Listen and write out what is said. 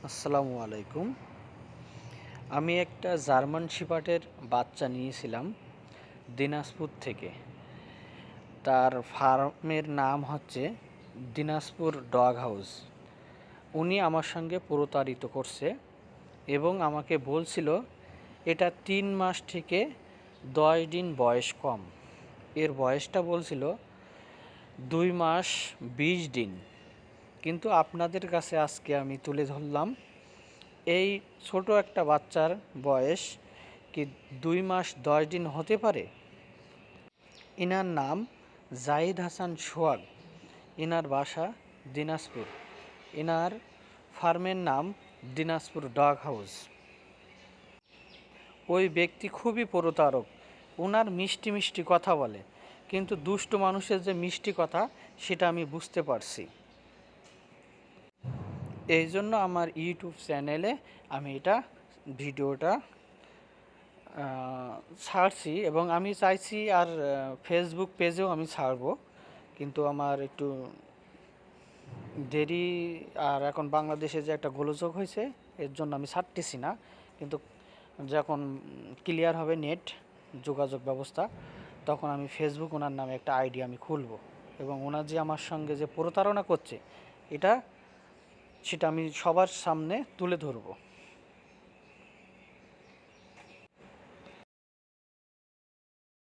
আসসালামু আলাইকুম। আমি একটা জার্মান শিপার্ডের বাচ্চা নিয়েছিলাম দিনাজপুর থেকে। তার ফার্মের নাম হচ্ছে দিনাজপুর ডগ হাউস। উনি আমার সঙ্গে প্রতারিত করছে এবং আমাকে বলছিল এটা 3 মাস থেকে 10 দিন বয়স কম। এর বয়সটা বলছিল 2 মাস 20 দিন। কিন্তু আপনাদের কাছে আজকে আমি তুলে ধরলাম এই ছোট একটা বাচ্চার বয়স কি 2 মাস 10 দিন হতে পারে। ইনার নাম জাহিদ হাসান সোহাগ। ইনার বাসা দিনাজপুর। ইনার ফার্মের নাম দিনাজপুর ডগ হাউস। ওই ব্যক্তি খুবই প্রতারক। ওনার মিষ্টি মিষ্টি কথা বলে, কিন্তু দুষ্ট মানুষের যে মিষ্টি কথা সেটা আমি বুঝতে পারছি। এই জন্য আমার ইউটিউব চ্যানেলে আমি এটা ভিডিওটা ছাড়ছি এবং আমি চাইছি আর ফেসবুক পেজেও আমি ছাড়বো, কিন্তু আমার একটু দেরি। আর এখন বাংলাদেশে যে একটা গোলযোগ হয়েছে এর জন্য আমি ছাড়তেছি না, কিন্তু যখন ক্লিয়ার হবে নেট যোগাযোগ ব্যবস্থা তখন আমি ফেসবুক ওনার নামে একটা আইডি আমি খুলব এবং ওনার যে আমার সঙ্গে যে প্রতারণা করছে সেটা আমি সবার সামনে তুলে ধরবো।